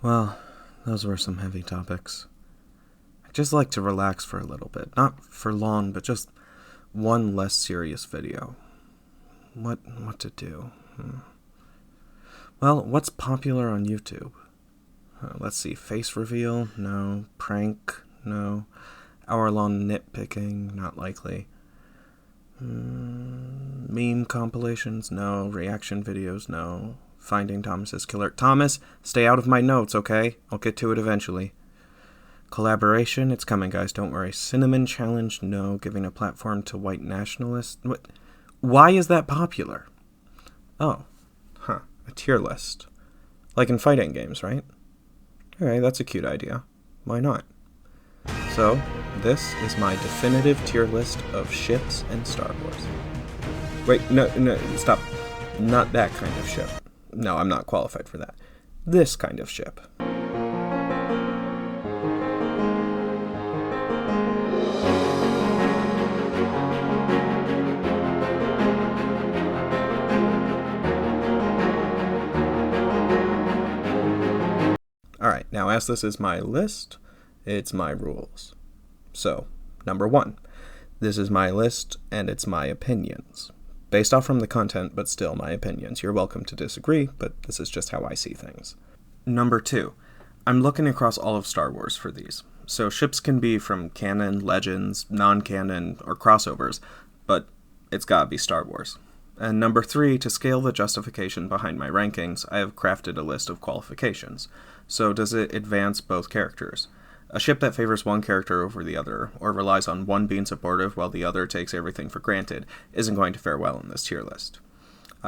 Well, those were some heavy topics. I'd just like to relax for a little bit. Not for long, but just one less serious video. What to do? Well, what's popular on YouTube? Let's see, face reveal? No. Prank? No. Hour-long nitpicking? Not likely. Meme compilations? No. Reaction videos? No. Finding Thomas's killer. Thomas, stay out of my notes, okay? I'll get to it eventually. Collaboration? It's coming, guys, don't worry. Cinnamon challenge? No. Giving a platform to white nationalists? What? Why is that popular? Oh. A tier list. Like in fighting games, right? Okay, that's a cute idea. Why not? So, this is my definitive tier list of ships in Star Wars. Wait, no, stop. Not that kind of ship. No, I'm not qualified for that. This kind of ship. Alright, now as this is my list, it's my rules. So, number 1. This is my list, and it's my opinions. Based off from the content, but still my opinions. You're welcome to disagree, but this is just how I see things. Number 2. I'm looking across all of Star Wars for these. So ships can be from canon, legends, non-canon, or crossovers, but it's gotta be Star Wars. And number 3, to scale the justification behind my rankings, I have crafted a list of qualifications. So does it advance both characters? A ship that favors one character over the other, or relies on one being supportive while the other takes everything for granted, isn't going to fare well in this tier list.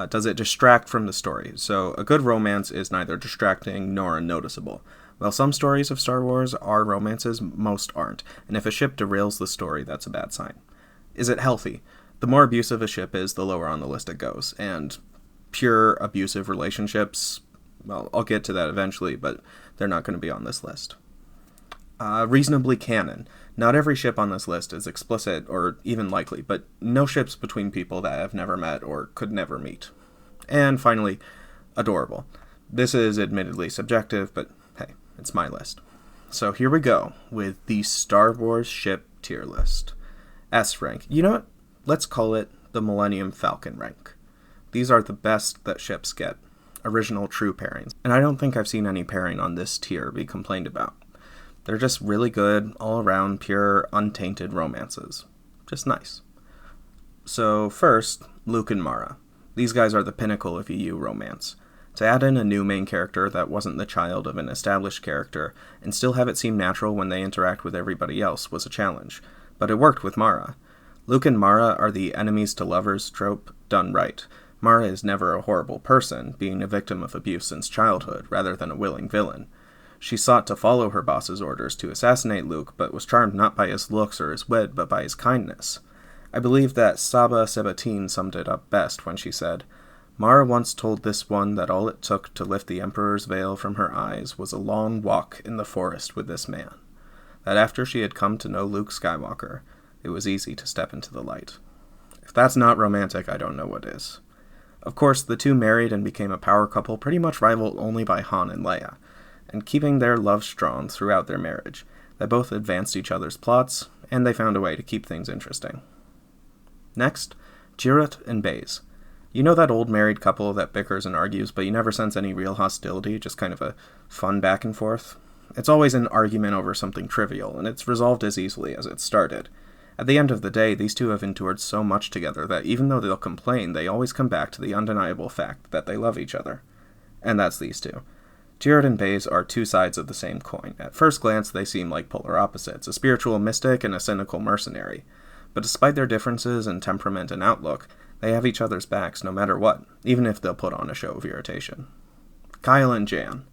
Does it distract from the story? So a good romance is neither distracting nor unnoticeable. While some stories of Star Wars are romances, most aren't, and if a ship derails the story, that's a bad sign. Is it healthy? The more abusive a ship is, the lower on the list it goes, and pure abusive relationships, well, I'll get to that eventually, but they're not going to be on this list. Reasonably canon. Not every ship on this list is explicit or even likely, but no ships between people that have never met or could never meet. And finally, adorable. This is admittedly subjective, but hey, it's my list. So here we go with the Star Wars ship tier list. S rank. You know what? Let's call it the Millennium Falcon rank. These are the best that ships get. Original true pairings. And I don't think I've seen any pairing on this tier be complained about. They're just really good, all-around, pure, untainted romances. Just nice. So first, Luke and Mara. These guys are the pinnacle of EU romance. To add in a new main character that wasn't the child of an established character, and still have it seem natural when they interact with everybody else, was a challenge. But it worked with Mara. Luke and Mara are the enemies to lovers trope done right. Mara is never a horrible person, being a victim of abuse since childhood, rather than a willing villain. She sought to follow her boss's orders to assassinate Luke, but was charmed not by his looks or his wit, but by his kindness. I believe that Saba Sabatine summed it up best when she said, Mara once told this one that all it took to lift the Emperor's veil from her eyes was a long walk in the forest with this man. That after she had come to know Luke Skywalker, it was easy to step into the light. If that's not romantic, I don't know what is. Of course, the two married and became a power couple pretty much rivaled only by Han and Leia, and keeping their love strong throughout their marriage. They both advanced each other's plots, and they found a way to keep things interesting. Next, Chirrut and Baze. You know that old married couple that bickers and argues, but you never sense any real hostility, just kind of a fun back and forth? It's always an argument over something trivial, and it's resolved as easily as it started. At the end of the day, these two have endured so much together that even though they'll complain, they always come back to the undeniable fact that they love each other. And that's these two. Chirrut and Baze are two sides of the same coin. At first glance, they seem like polar opposites, a spiritual mystic and a cynical mercenary. But despite their differences in temperament and outlook, they have each other's backs no matter what, even if they'll put on a show of irritation. Kyle and Jan,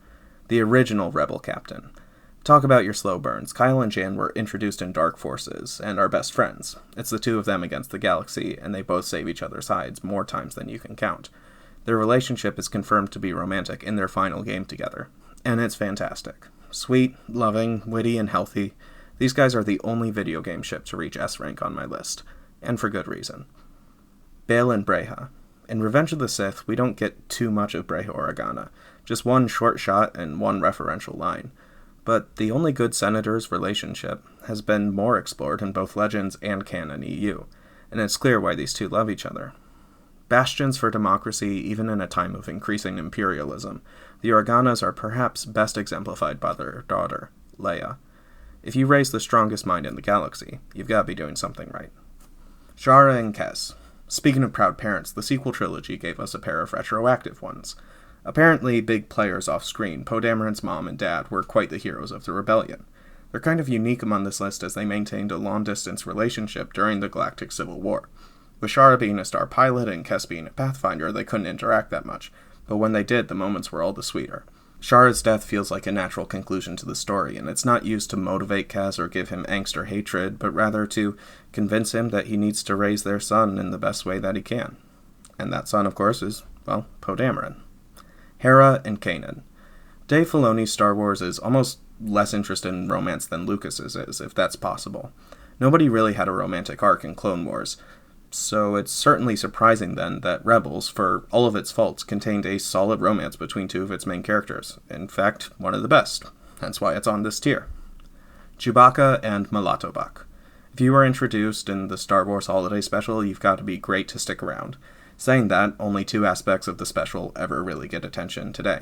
the original rebel captain. Talk about your slow burns. Kyle and Jan were introduced in Dark Forces and are best friends. It's the two of them against the galaxy, and they both save each other's hides more times than you can count. Their relationship is confirmed to be romantic in their final game together, and it's fantastic. Sweet, loving, witty, and healthy, these guys are the only video game ship to reach S rank on my list, and for good reason. Bail and Breha. In Revenge of the Sith, we don't get too much of Breha Organa, just one short shot and one referential line. But the only good senators relationship has been more explored in both Legends and canon EU, and it's clear why these two love each other. Bastions for democracy even in a time of increasing imperialism, the Organas are perhaps best exemplified by their daughter, Leia. If you raise the strongest mind in the galaxy, you've got to be doing something right. Shara and Kes. Speaking of proud parents, the sequel trilogy gave us a pair of retroactive ones. Apparently big players off-screen, Poe Dameron's mom and dad were quite the heroes of the rebellion. They're kind of unique among this list as they maintained a long-distance relationship during the Galactic Civil War. With Shara being a star pilot and Kes being a Pathfinder, they couldn't interact that much, but when they did, the moments were all the sweeter. Shara's death feels like a natural conclusion to the story, and it's not used to motivate Kes or give him angst or hatred, but rather to convince him that he needs to raise their son in the best way that he can. And that son, of course, is, well, Poe Dameron. Hera and Kanan. Dave Filoni's Star Wars is almost less interested in romance than Lucas's is, if that's possible. Nobody really had a romantic arc in Clone Wars, so it's certainly surprising then that Rebels, for all of its faults, contained a solid romance between two of its main characters. In fact, one of the best. That's why it's on this tier. Chewbacca and Mulatto Buck. If you were introduced in the Star Wars Holiday Special, you've got to be great to stick around. Saying that, only two aspects of the special ever really get attention today.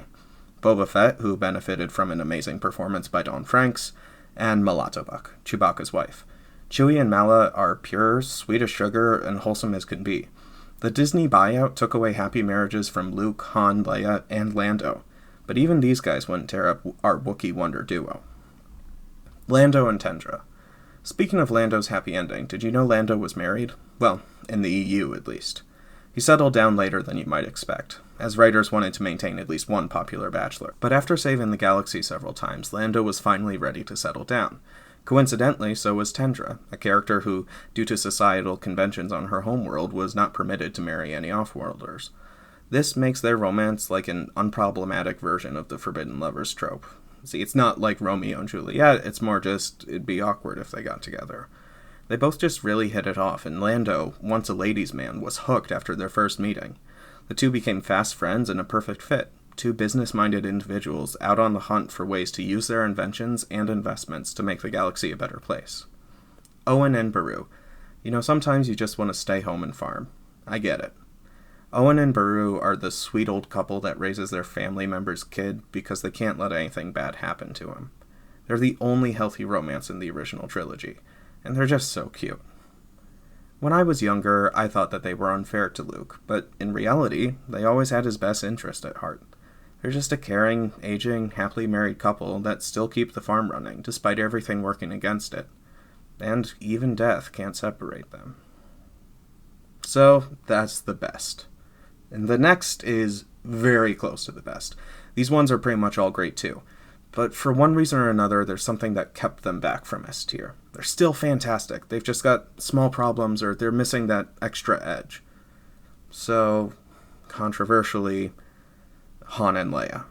Boba Fett, who benefited from an amazing performance by Dawn Franks, and Mulatto Buck, Chewbacca's wife. Chewie and Malla are pure, sweet as sugar, and wholesome as can be. The Disney buyout took away happy marriages from Luke, Han, Leia, and Lando, but even these guys wouldn't tear up our Wookiee wonder duo. Lando and Tendra. Speaking of Lando's happy ending, did you know Lando was married? Well, in the EU at least. He settled down later than you might expect, as writers wanted to maintain at least one popular bachelor. But after saving the galaxy several times, Lando was finally ready to settle down. Coincidentally, so was Tendra, a character who, due to societal conventions on her homeworld, was not permitted to marry any off-worlders. This makes their romance like an unproblematic version of the forbidden lovers trope. See, it's not like Romeo and Juliet, it's more just, it'd be awkward if they got together. They both just really hit it off, and Lando, once a ladies' man, was hooked after their first meeting. The two became fast friends and a perfect fit, two business-minded individuals out on the hunt for ways to use their inventions and investments to make the galaxy a better place. Owen and Beru. You know, sometimes you just want to stay home and farm. I get it. Owen and Beru are the sweet old couple that raises their family member's kid because they can't let anything bad happen to him. They're the only healthy romance in the original trilogy, and they're just so cute. When I was younger, I thought that they were unfair to Luke, but in reality, they always had his best interest at heart. They're just a caring, aging, happily married couple that still keep the farm running, despite everything working against it. And even death can't separate them. So, that's the best. And the next is very close to the best. These ones are pretty much all great too. But for one reason or another, there's something that kept them back from S tier. They're still fantastic. They've just got small problems or they're missing that extra edge. So, controversially, Han and Leia.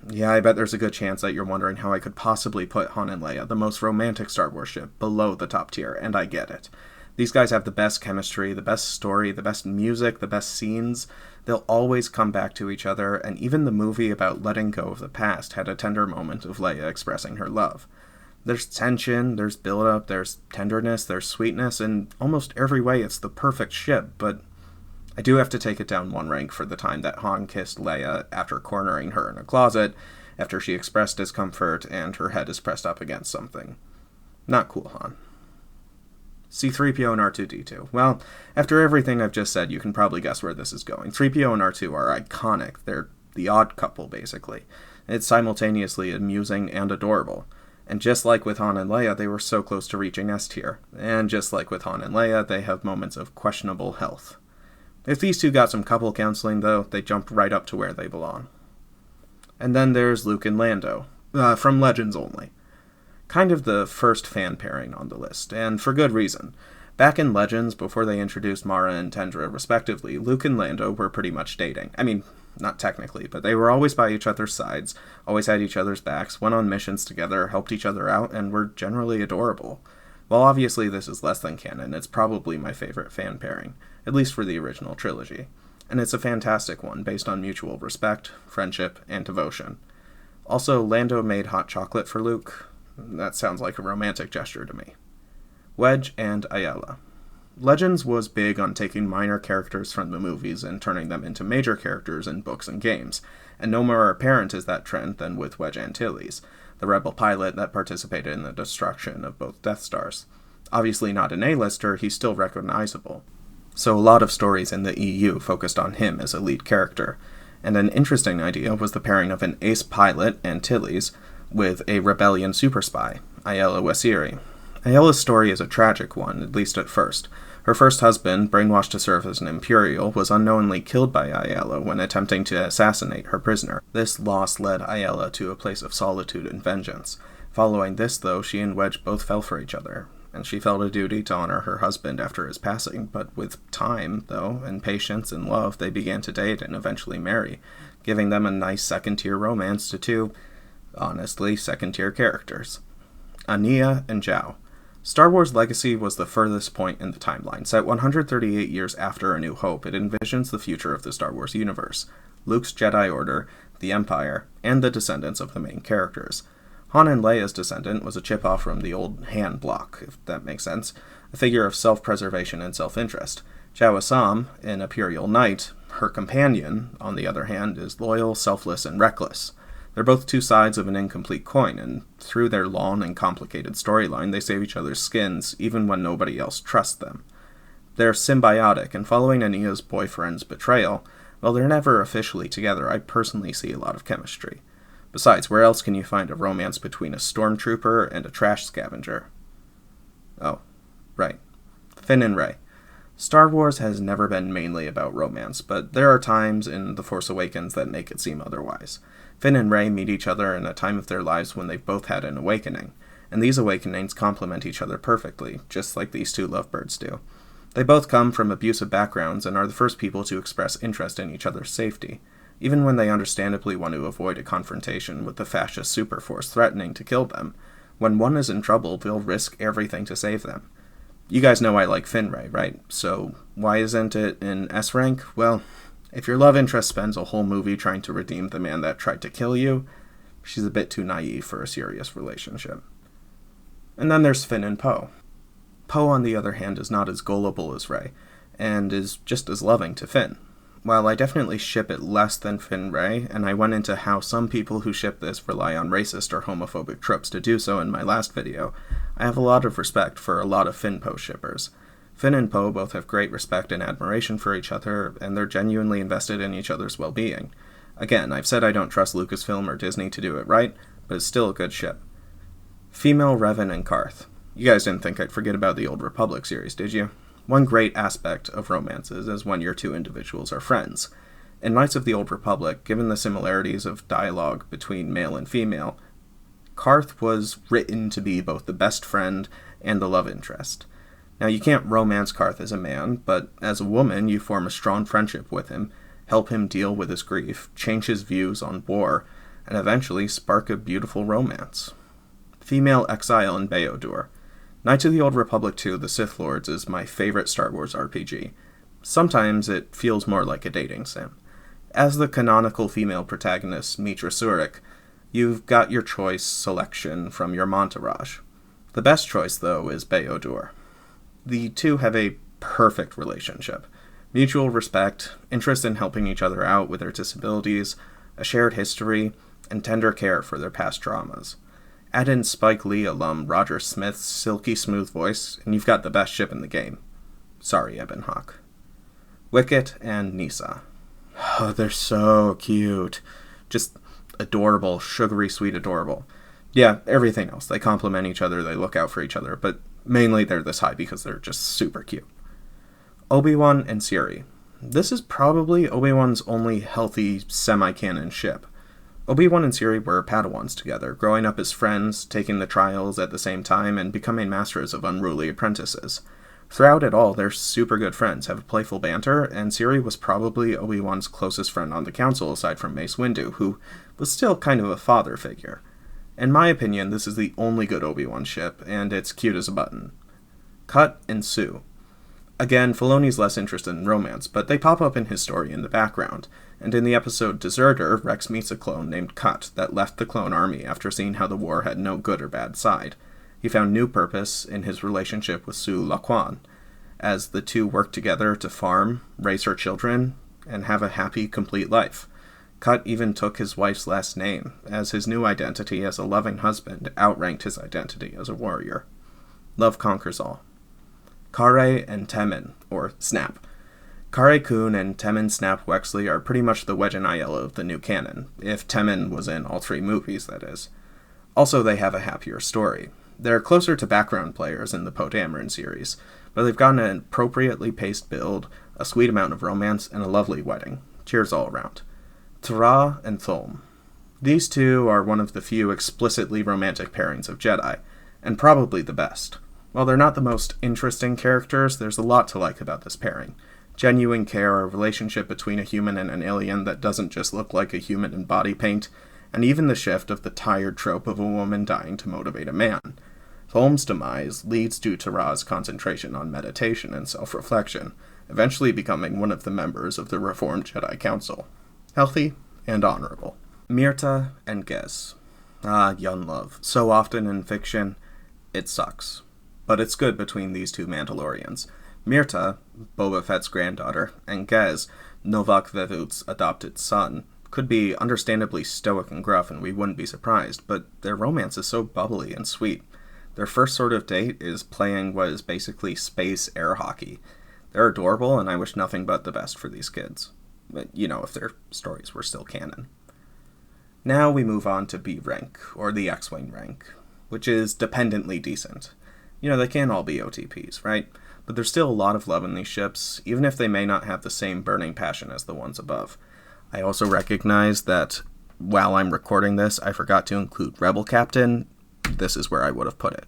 Yeah, I bet there's a good chance that you're wondering how I could possibly put Han and Leia, the most romantic Star Wars ship, below the top tier, and I get it. These guys have the best chemistry, the best story, the best music, the best scenes. They'll always come back to each other, and even the movie about letting go of the past had a tender moment of Leia expressing her love. There's tension, there's build-up, there's tenderness, there's sweetness, in almost every way it's the perfect ship, but I do have to take it down one rank for the time that Han kissed Leia after cornering her in a closet, after she expressed discomfort and her head is pressed up against something. Not cool, Han. C-3PO and R2-D2. Well, after everything I've just said, you can probably guess where this is going. 3PO and R2 are iconic. They're the odd couple, basically. It's simultaneously amusing and adorable. And just like with Han and Leia, they were so close to reaching S tier. And just like with Han and Leia, they have moments of questionable health. If these two got some couple counseling, though, they jump right up to where they belong. And then there's Luke and Lando, from Legends only. Kind of the first fan pairing on the list, and for good reason. Back in Legends, before they introduced Mara and Tendra respectively, Luke and Lando were pretty much dating. I mean, not technically, but they were always by each other's sides, always had each other's backs, went on missions together, helped each other out, and were generally adorable. While obviously this is less than canon, it's probably my favorite fan pairing, at least for the original trilogy. and it's a fantastic one based on mutual respect, friendship, and devotion. Also, Lando made hot chocolate for Luke. That sounds like a romantic gesture to me. Wedge and Ayala. Legends was big on taking minor characters from the movies and turning them into major characters in books and games, and no more apparent is that trend than with Wedge Antilles, the rebel pilot that participated in the destruction of both Death Stars. Obviously not an A-lister, he's still recognizable. So a lot of stories in the EU focused on him as a lead character, and an interesting idea was the pairing of an ace pilot, Antilles, with a rebellion super spy, Ayala Wasiri. Ayala's story is a tragic one, at least at first. Her first husband, brainwashed to serve as an Imperial, was unknowingly killed by Ayala when attempting to assassinate her prisoner. This loss led Ayala to a place of solitude and vengeance. Following this, though, she and Wedge both fell for each other, and she felt a duty to honor her husband after his passing, but with time, though, and patience and love, they began to date and eventually marry, giving them a nice second-tier romance to two, honestly, second-tier characters. Ania and Zhao. Star Wars Legacy was the furthest point in the timeline. Set 138 years after A New Hope, it envisions the future of the Star Wars universe, Luke's Jedi Order, the Empire, and the descendants of the main characters. Han and Leia's descendant was a chip-off from the old Han block, if that makes sense, a figure of self-preservation and self-interest. Zhao Assam, an Imperial Knight, her companion, on the other hand, is loyal, selfless, and reckless. They're both two sides of an incomplete coin, and through their long and complicated storyline, they save each other's skins, even when nobody else trusts them. They're symbiotic, and following Ania's boyfriend's betrayal, while they're never officially together, I personally see a lot of chemistry. Besides, where else can you find a romance between a stormtrooper and a trash scavenger? Oh, right. Finn and Rey. Star Wars has never been mainly about romance, but there are times in The Force Awakens that make it seem otherwise. Finn and Rey meet each other in a time of their lives when they've both had an awakening, and these awakenings complement each other perfectly, just like these two lovebirds do. They both come from abusive backgrounds and are the first people to express interest in each other's safety, even when they understandably want to avoid a confrontation with the fascist superforce threatening to kill them. When one is in trouble, they'll risk everything to save them. You guys know I like Finn Rey, right? So why isn't it in S rank? Well, if your love interest spends a whole movie trying to redeem the man that tried to kill you, she's a bit too naive for a serious relationship. And then there's Finn and Poe. Poe, on the other hand, is not as gullible as Rey, and is just as loving to Finn. While I definitely ship it less than Finn Rey, and I went into how some people who ship this rely on racist or homophobic tropes to do so in my last video, I have a lot of respect for a lot of Finn Poe shippers. Finn and Poe both have great respect and admiration for each other, and they're genuinely invested in each other's well-being. Again, I've said I don't trust Lucasfilm or Disney to do it right, but it's still a good ship. Female Revan and Karth. You guys didn't think I'd forget about the Old Republic series, did you? One great aspect of romances is when your two individuals are friends. In Knights of the Old Republic, given the similarities of dialogue between male and female, Karth was written to be both the best friend and the love interest. Now, you can't romance Karth as a man, but as a woman, you form a strong friendship with him, help him deal with his grief, change his views on war, and eventually spark a beautiful romance. Female Exile and Beodur. Knights of the Old Republic 2, The Sith Lords, is my favorite Star Wars RPG. Sometimes it feels more like a dating sim. As the canonical female protagonist, Mitra Surik, you've got your choice selection from your entourage. The best choice, though, is Beodur. The two have a perfect relationship. Mutual respect, interest in helping each other out with their disabilities, a shared history, and tender care for their past traumas. Add in Spike Lee alum Roger Smith's silky smooth voice, and you've got the best ship in the game. Sorry, Ebon Hawk. Wicket and Nisa. Oh, they're so cute. Just adorable, sugary sweet adorable. Yeah, everything else. They complement each other, they look out for each other, but mainly they're this high because they're just super cute. Obi-Wan and Siri. This is probably Obi-Wan's only healthy semi-canon ship. Obi-Wan and Siri were Padawans together, growing up as friends, taking the trials at the same time, and becoming masters of unruly apprentices. Throughout it all, they're super good friends, have playful banter, and Siri was probably Obi-Wan's closest friend on the council aside from Mace Windu, who was still kind of a father figure. In my opinion, this is the only good Obi-Wan ship, and it's cute as a button. Cut and Sue. Again, Filoni's less interested in romance, but they pop up in his story in the background, and in the episode Deserter, Rex meets a clone named Cut that left the clone army after seeing how the war had no good or bad side. He found new purpose in his relationship with Sue Laquan, as the two work together to farm, raise her children, and have a happy, complete life. Cut even took his wife's last name, as his new identity as a loving husband outranked his identity as a warrior. Love conquers all. Kare and Temin, or Snap. Kare Kun and Temin Snap Wexley are pretty much the Wedge and Aiella of the new canon, if Temin was in all three movies, that is. Also, they have a happier story. They're closer to background players in the Poe Dameron series, but they've gotten an appropriately paced build, a sweet amount of romance, and a lovely wedding. Cheers all around. Tara and Thulm. These two are one of the few explicitly romantic pairings of Jedi, and probably the best. While they're not the most interesting characters, there's a lot to like about this pairing. Genuine care, a relationship between a human and an alien that doesn't just look like a human in body paint, and even the shift of the tired trope of a woman dying to motivate a man. Thulm's demise leads to Tara's concentration on meditation and self-reflection, eventually becoming one of the members of the Reformed Jedi Council. Healthy and honorable. Mirta and Gez. Young love. So often in fiction, it sucks. But it's good between these two Mandalorians. Mirta, Boba Fett's granddaughter, and Gez, Novak Vevut's adopted son, could be understandably stoic and gruff, and we wouldn't be surprised, but their romance is so bubbly and sweet. Their first sort of date is playing what is basically space air hockey. They're adorable, and I wish nothing but the best for these kids. But, if their stories were still canon. Now we move on to B rank, or the X-Wing rank, which is dependently decent. They can't all be OTPs, right? But there's still a lot of love in these ships, even if they may not have the same burning passion as the ones above. I also recognize that while I'm recording this, I forgot to include Rebel Captain. This is where I would have put it.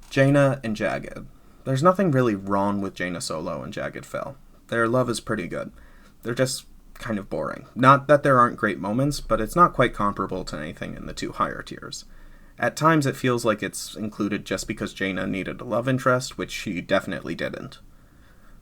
Jaina and Jagged. There's nothing really wrong with Jaina Solo and Jagged Fell. Their love is pretty good. They're just kind of boring. Not that there aren't great moments, but it's not quite comparable to anything in the two higher tiers. At times it feels like it's included just because Jaina needed a love interest, which she definitely didn't.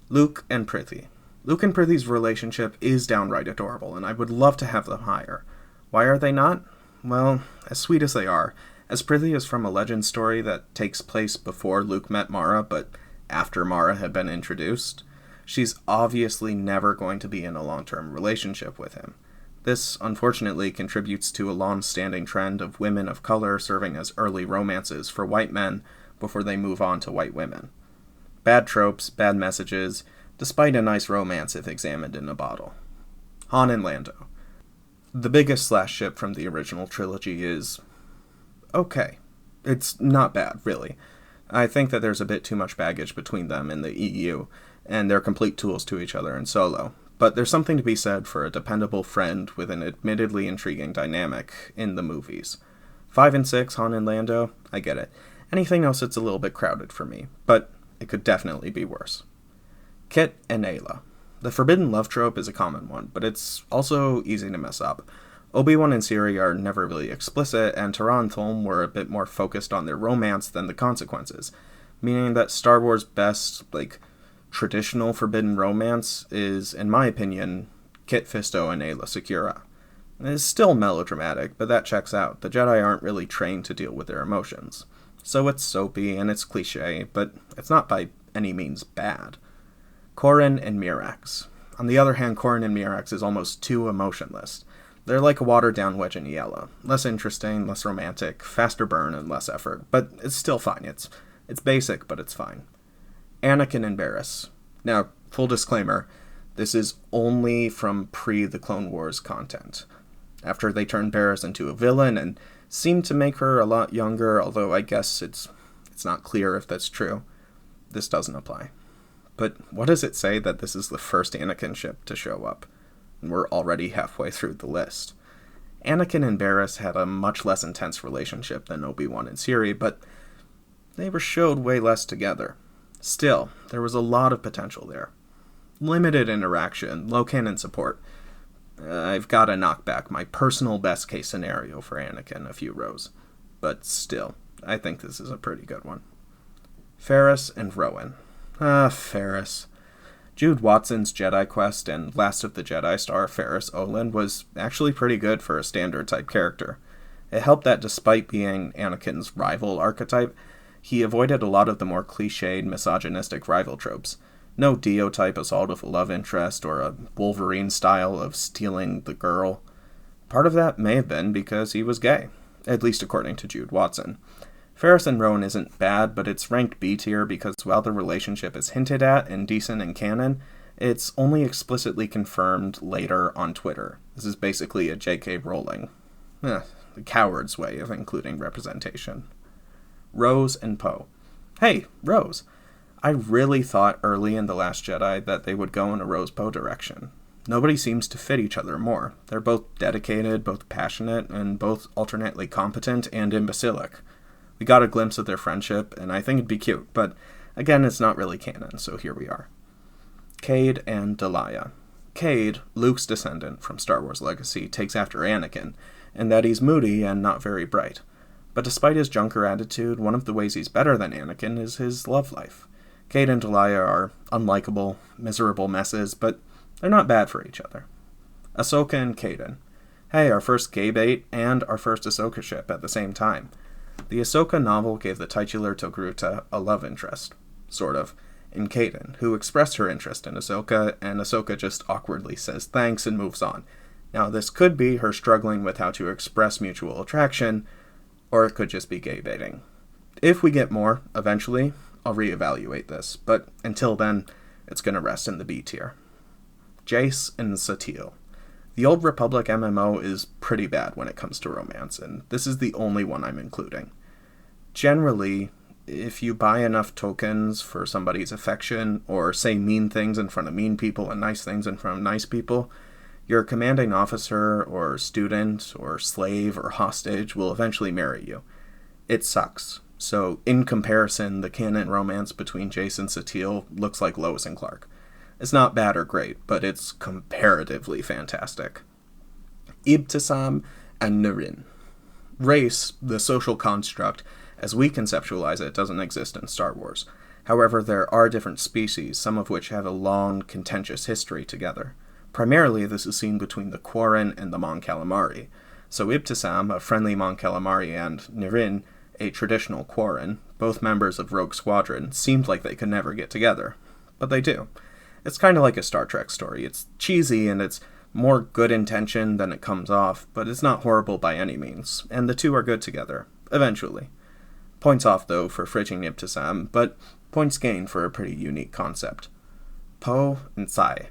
Luke and Prithee. Luke and Prithy's relationship is downright adorable, and I would love to have them higher. Why are they not? Well, as sweet as they are, as Prithee is from a legend story that takes place before Luke met Mara, but after Mara had been introduced, she's obviously never going to be in a long-term relationship with him. This, unfortunately, contributes to a long-standing trend of women of color serving as early romances for white men before they move on to white women. Bad tropes, bad messages, despite a nice romance if examined in a bottle. Han and Lando. The biggest slash ship from the original trilogy is okay. It's not bad, really. I think that there's a bit too much baggage between them in the EU, and they're complete tools to each other in Solo. But there's something to be said for a dependable friend with an admittedly intriguing dynamic in the movies. 5 and 6, Han and Lando, I get it. Anything else, it's a little bit crowded for me, but it could definitely be worse. Kit and Ayla. The forbidden love trope is a common one, but it's also easy to mess up. Obi-Wan and Siri are never really explicit, and Tara and Thulm were a bit more focused on their romance than the consequences, meaning that Star Wars' best, traditional forbidden romance is, in my opinion, Kit Fisto and Ayla Secura. It's still melodramatic, but that checks out. The Jedi aren't really trained to deal with their emotions. So it's soapy and it's cliche, but it's not by any means bad. Corran and Mirax. On the other hand, Corran and Mirax is almost too emotionless. They're like a watered-down Wedge and Aiella. Less interesting, less romantic, faster burn, and less effort. But it's still fine. It's basic, but it's fine. Anakin and Barriss. Now, full disclaimer, this is only from pre-The Clone Wars content. After they turned Barriss into a villain and seemed to make her a lot younger, although I guess it's not clear if that's true, this doesn't apply. But what does it say that this is the first Anakin ship to show up? And we're already halfway through the list. Anakin and Barriss had a much less intense relationship than Obi-Wan and Siri, but they were showed way less together. Still, there was a lot of potential there. Limited interaction, low canon support. I've got to knock back my personal best case scenario for Anakin a few rows. But still, I think this is a pretty good one. Ferris and Rowan. Ferris. Jude Watson's Jedi Quest and Last of the Jedi star Ferris Olin was actually pretty good for a standard-type character. It helped that despite being Anakin's rival archetype, he avoided a lot of the more cliched, misogynistic rival tropes. No Dio-type assault of a love interest or a Wolverine style of stealing the girl. Part of that may have been because he was gay, at least according to Jude Watson. Ferris and Rowan isn't bad, but it's ranked B tier because while the relationship is hinted at and decent in canon, it's only explicitly confirmed later on Twitter. This is basically a J.K. Rowling. The coward's way of including representation. Rose and Poe. Hey, Rose. I really thought early in The Last Jedi that they would go in a Rose-Poe direction. Nobody seems to fit each other more. They're both dedicated, both passionate, and both alternately competent and imbecilic. We got a glimpse of their friendship, and I think it'd be cute, but again, it's not really canon, so here we are. Cade and Delia. Cade, Luke's descendant from Star Wars Legacy, takes after Anakin, in that he's moody and not very bright. But despite his junker attitude, one of the ways he's better than Anakin is his love life. Cade and Delia are unlikable, miserable messes, but they're not bad for each other. Ahsoka and Kaden. Hey, our first gay bait and our first Ahsoka ship at the same time. The Ahsoka novel gave the titular Togruta a love interest, sort of, in Kaden, who expressed her interest in Ahsoka, and Ahsoka just awkwardly says thanks and moves on. Now, this could be her struggling with how to express mutual attraction, or it could just be gay baiting. If we get more, eventually, I'll reevaluate this, but until then, it's going to rest in the B tier. Jace and Satele. The Old Republic MMO is pretty bad when it comes to romance, and this is the only one I'm including. Generally, if you buy enough tokens for somebody's affection, or say mean things in front of mean people and nice things in front of nice people, your commanding officer, or student, or slave, or hostage will eventually marry you. It sucks. So, in comparison, the canon romance between Jace and Satele looks like Lois and Clark. It's not bad or great, but it's comparatively fantastic. Ibtisam and Nirin. Race, the social construct, as we conceptualize it, doesn't exist in Star Wars. However, there are different species, some of which have a long, contentious history together. Primarily, this is seen between the Quarren and the Mon Calamari. So Ibtisam, a friendly Mon Calamari, and Nirin, a traditional Quarren, both members of Rogue Squadron, seemed like they could never get together. But they do. It's kind of like a Star Trek story. It's cheesy and it's more good intention than it comes off, but it's not horrible by any means, and the two are good together, eventually. Points off, though, for fridging Ibtisam, but points gained for a pretty unique concept. Poe and Sai.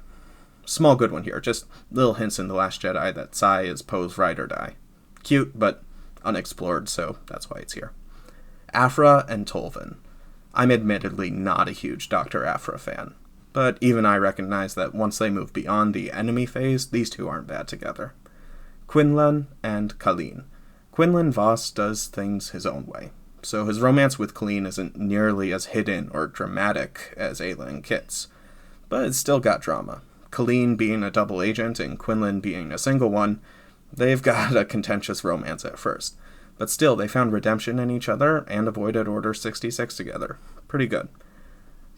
Small good one here, just little hints in The Last Jedi that Sai is Poe's ride or die. Cute, but unexplored, so that's why it's here. Aphra and Tolvin. I'm admittedly not a huge Dr. Aphra fan, but even I recognize that once they move beyond the enemy phase, these two aren't bad together. Quinlan and Colleen. Quinlan Voss does things his own way, so his romance with Colleen isn't nearly as hidden or dramatic as Ayla and Kit's, but it's still got drama. Colleen being a double agent and Quinlan being a single one, they've got a contentious romance at first, but still they found redemption in each other and avoided Order 66 together. Pretty good.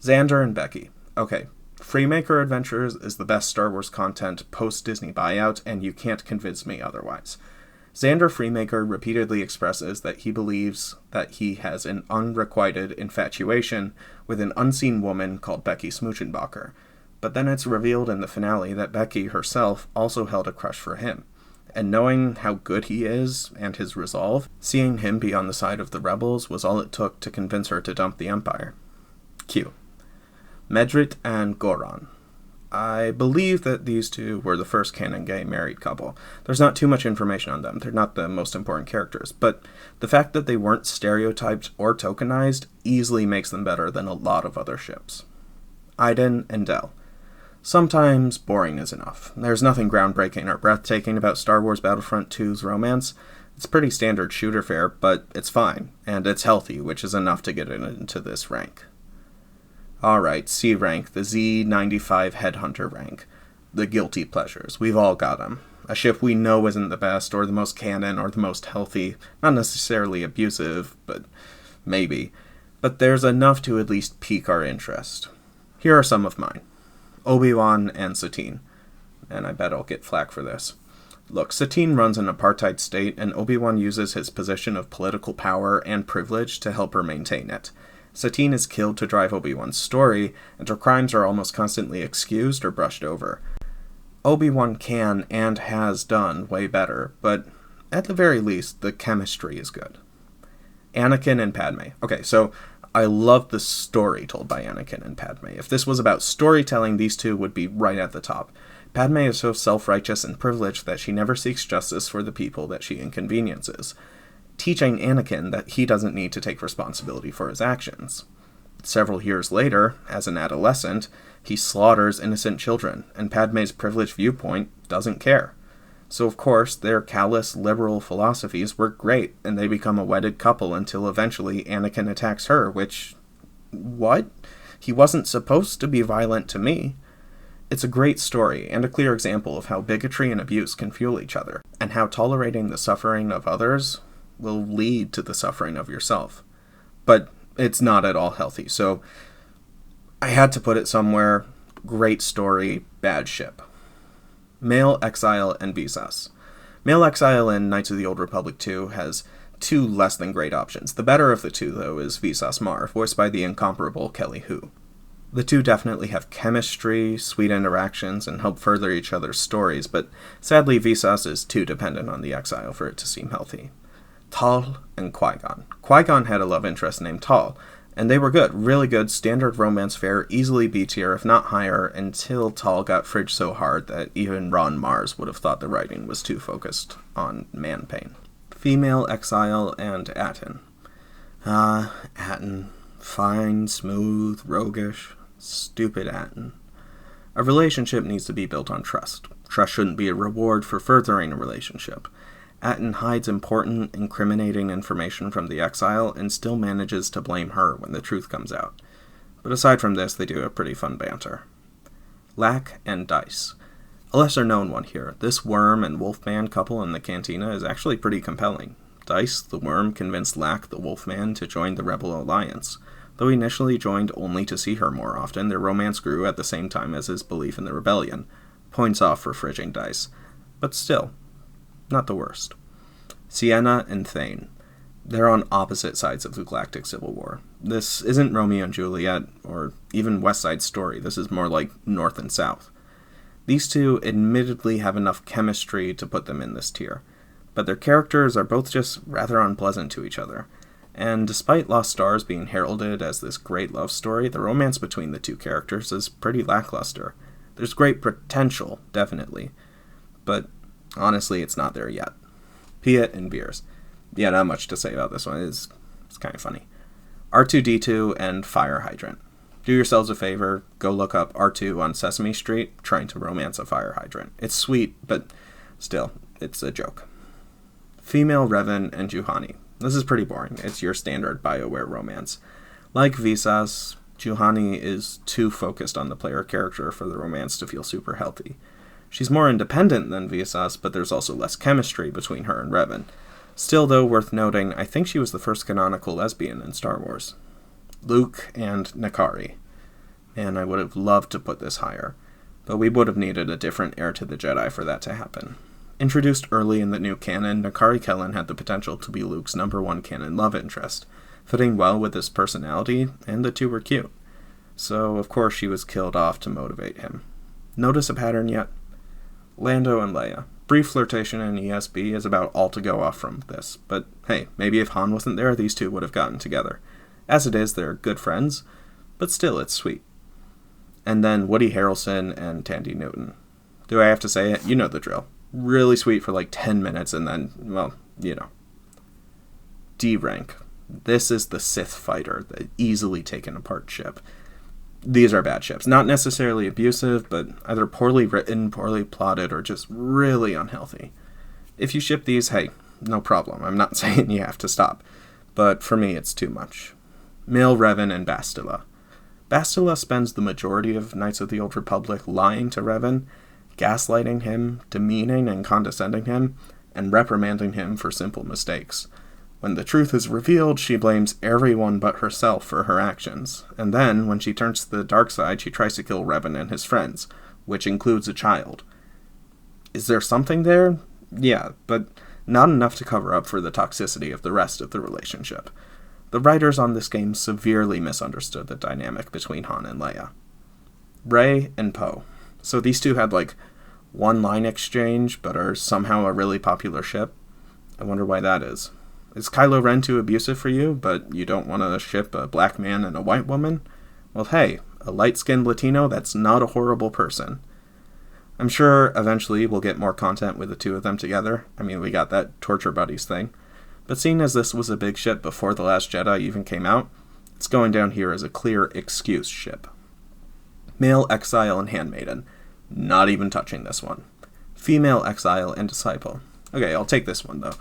Xander and Becky. Okay, Freemaker Adventures is the best Star Wars content post-Disney buyout, and you can't convince me otherwise. Xander Freemaker repeatedly expresses that he believes that he has an unrequited infatuation with an unseen woman called Becky Smoochenbacher, but then it's revealed in the finale that Becky herself also held a crush for him. And knowing how good he is, and his resolve, seeing him be on the side of the rebels was all it took to convince her to dump the Empire. Q. Medrit and Goran. I believe that these two were the first canon gay married couple. There's not too much information on them. They're not the most important characters, but the fact that they weren't stereotyped or tokenized easily makes them better than a lot of other ships. Iden and Del. Sometimes boring is enough. There's nothing groundbreaking or breathtaking about Star Wars Battlefront 2's romance. It's pretty standard shooter fare, but it's fine, and it's healthy, which is enough to get it into this rank. Alright, C rank, the Z95 Headhunter rank. The guilty pleasures. We've all got them. A ship we know isn't the best, or the most canon, or the most healthy. Not necessarily abusive, but maybe. but there's enough to at least pique our interest. Here are some of mine. Obi-Wan and Satine. And I bet I'll get flack for this. Look, Satine runs an apartheid state, and Obi-Wan uses his position of political power and privilege to help her maintain it. Satine is killed to drive Obi-Wan's story, and her crimes are almost constantly excused or brushed over. Obi-Wan can and has done way better, but at the very least, the chemistry is good. Anakin and Padme. Okay, so I love the story told by Anakin and Padme. If this was about storytelling, these two would be right at the top. Padme is so self-righteous and privileged that she never seeks justice for the people that she inconveniences, teaching Anakin that he doesn't need to take responsibility for his actions. Several years later, as an adolescent, he slaughters innocent children, and Padme's privileged viewpoint doesn't care. So of course, their callous, liberal philosophies work great, and they become a wedded couple until eventually Anakin attacks her, which... what? He wasn't supposed to be violent to me. It's a great story, and a clear example of how bigotry and abuse can fuel each other, and how tolerating the suffering of others will lead to the suffering of yourself. But it's not at all healthy, so I had to put it somewhere. Great story, bad ship. Male Exile and Visas. Male Exile in Knights of the Old Republic 2 has two less than great options. The better of the two, though, is Visas Marr, voiced by the incomparable Kelly Hu. The two definitely have chemistry, sweet interactions, and help further each other's stories, but sadly Visas is too dependent on the Exile for it to seem healthy. Tal and Qui-Gon. Qui-Gon had a love interest named Tal, and they were good, really good, standard romance fare, easily B tier, if not higher, until Tal got fridged so hard that even Ron Mars would have thought the writing was too focused on man pain. Female Exile and Atton. Atton. Fine, smooth, roguish. Stupid Atton. A relationship needs to be built on trust. Trust shouldn't be a reward for furthering a relationship. Atton hides important, incriminating information from the Exile and still manages to blame her when the truth comes out. But aside from this, they do have pretty fun banter. Lack and Dice. A lesser-known one here. This worm and wolfman couple in the cantina is actually pretty compelling. Dice, the worm, convinced Lack, the wolfman, to join the Rebel Alliance. Though he initially joined only to see her more often, their romance grew at the same time as his belief in the rebellion. Points off for fridging Dice. But still, not the worst. Sienna and Thane. They're on opposite sides of the Galactic Civil War. This isn't Romeo and Juliet, or even West Side Story. This is more like North and South. These two admittedly have enough chemistry to put them in this tier, but their characters are both just rather unpleasant to each other. And despite Lost Stars being heralded as this great love story, the romance between the two characters is pretty lackluster. There's great potential, definitely, but honestly, it's not there yet. Piet and Beers. Yeah, not much to say about this one. It's kind of funny. R2-D2 and Fire Hydrant. Do yourselves a favor, go look up R2 on Sesame Street trying to romance a fire hydrant. It's sweet, but still, it's a joke. Female Revan and Juhani. This is pretty boring. It's your standard BioWare romance. Like Visas, Juhani is too focused on the player character for the romance to feel super healthy. She's more independent than Visas, but there's also less chemistry between her and Revan. Still, though, worth noting, I think she was the first canonical lesbian in Star Wars. Luke and Nakari. Man, I would have loved to put this higher, but we would have needed a different heir to the Jedi for that to happen. Introduced early in the new canon, Nakari Kellen had the potential to be Luke's #1 canon love interest, fitting well with his personality, and the two were cute. So, of course, she was killed off to motivate him. Notice a pattern yet? Lando and Leia. Brief flirtation in ESB is about all to go off from this, but hey, maybe if Han wasn't there, these two would have gotten together. As it is, they're good friends, but still, it's sweet. And then Woody Harrelson and Tandy Newton. Do I have to say it? You know the drill. Really sweet for like 10 minutes and then, well, you know. D rank. This is the Sith fighter, the easily taken apart ship. These are bad ships. Not necessarily abusive, but either poorly written, poorly plotted, or just really unhealthy. If you ship these, hey, no problem. I'm not saying you have to stop. But for me, it's too much. Male Revan and Bastila. Bastila spends the majority of Knights of the Old Republic lying to Revan, gaslighting him, demeaning and condescending him, and reprimanding him for simple mistakes. When the truth is revealed, she blames everyone but herself for her actions. And then, when she turns to the dark side, she tries to kill Revan and his friends, which includes a child. Is there something there? Yeah, but not enough to cover up for the toxicity of the rest of the relationship. The writers on this game severely misunderstood the dynamic between Han and Leia. Rey and Poe. So these two had one line exchange, but are somehow a really popular ship. I wonder why that is. Is Kylo Ren too abusive for you, but you don't want to ship a black man and a white woman? Well, hey, a light-skinned Latino, that's not a horrible person. I'm sure eventually we'll get more content with the two of them together. I mean, we got that torture buddies thing. But seeing as this was a big ship before The Last Jedi even came out, it's going down here as a clear excuse ship. Male exile and handmaiden. Not even touching this one. Female exile and disciple. Okay, I'll take this one, though.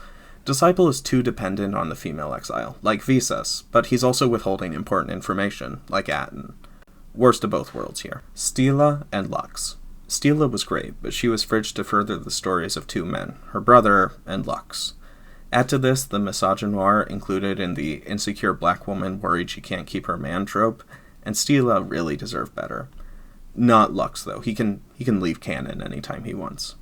Disciple is too dependent on the female exile, like Visas, but he's also withholding important information, like Atten. Worst of both worlds here. Steela and Lux. Steela was great, but she was fridged to further the stories of two men, her brother and Lux. Add to this the misogynoir included in the insecure black woman worried she can't keep her man trope, and Steela really deserved better. Not Lux, though. He can leave canon anytime he wants.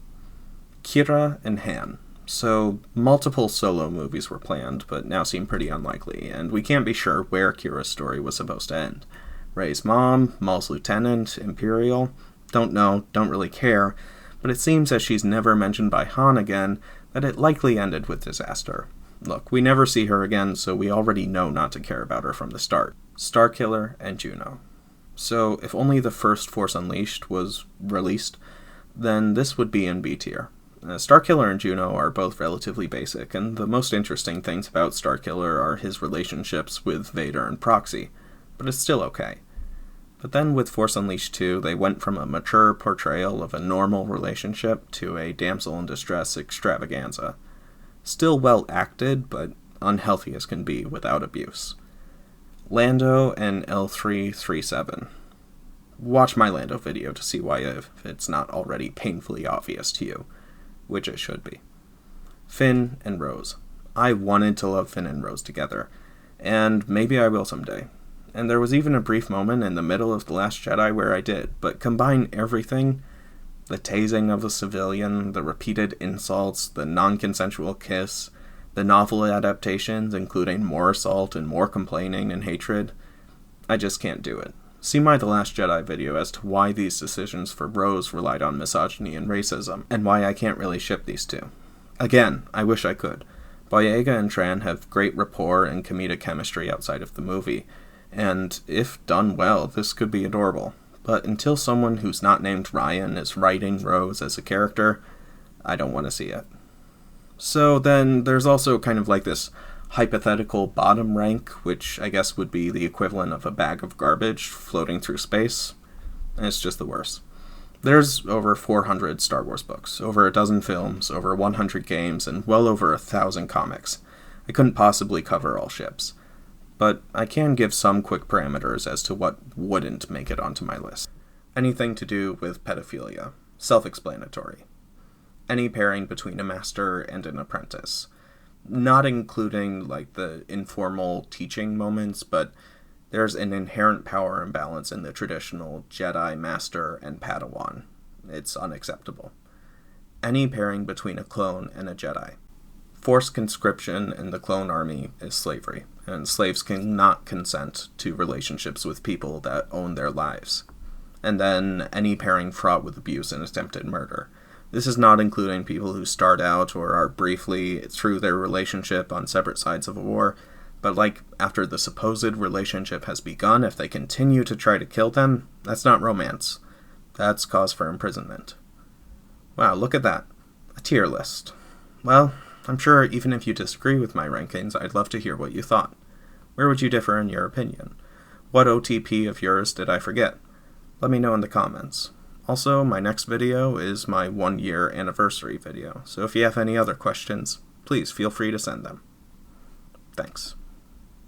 Kira and Han. So, multiple solo movies were planned, but now seem pretty unlikely, and we can't be sure where Kira's story was supposed to end. Rey's mom, Maul's lieutenant, Imperial? Don't know, don't really care, but it seems as she's never mentioned by Han again, that it likely ended with disaster. Look, we never see her again, so we already know not to care about her from the start. Starkiller and Juno. So, if only the first Force Unleashed was released, then this would be in B tier. Starkiller and Juno are both relatively basic, and the most interesting things about Starkiller are his relationships with Vader and Proxy, but it's still okay. But then with Force Unleashed 2, they went from a mature portrayal of a normal relationship to a damsel in distress extravaganza. Still well acted, but unhealthy as can be without abuse. Lando and L337. Watch my Lando video to see why if it's not already painfully obvious to you, which it should be. Finn and Rose. I wanted to love Finn and Rose together, and maybe I will someday. And there was even a brief moment in the middle of The Last Jedi where I did, but combine everything, the tasing of a civilian, the repeated insults, the non-consensual kiss, the novel adaptations, including more assault and more complaining and hatred, I just can't do it. See my The Last Jedi video as to why these decisions for Rose relied on misogyny and racism, and why I can't really ship these two. Again, I wish I could. Boyega and Tran have great rapport and comedic chemistry outside of the movie, and if done well, this could be adorable. But until someone who's not named Ryan is writing Rose as a character, I don't want to see it. So then there's also kind of like this hypothetical bottom rank, which I guess would be the equivalent of a bag of garbage floating through space. It's just the worst. There's over 400 Star Wars books, over a dozen films, over 100 games, and well over 1,000 comics. I couldn't possibly cover all ships. But I can give some quick parameters as to what wouldn't make it onto my list. Anything to do with pedophilia. Self-explanatory. Any pairing between a master and an apprentice. Not including, the informal teaching moments, but there's an inherent power imbalance in the traditional Jedi, Master, and Padawan. It's unacceptable. Any pairing between a clone and a Jedi. Forced conscription in the clone army is slavery, and slaves cannot consent to relationships with people that own their lives. And then any pairing fraught with abuse and attempted murder. This is not including people who start out or are briefly through their relationship on separate sides of a war, but after the supposed relationship has begun, if they continue to try to kill them, that's not romance. That's cause for imprisonment. Wow, look at that. A tier list. Well, I'm sure even if you disagree with my rankings, I'd love to hear what you thought. Where would you differ in your opinion? What OTP of yours did I forget? Let me know in the comments. Also, my next video is my 1-year anniversary video, so if you have any other questions, please feel free to send them. Thanks.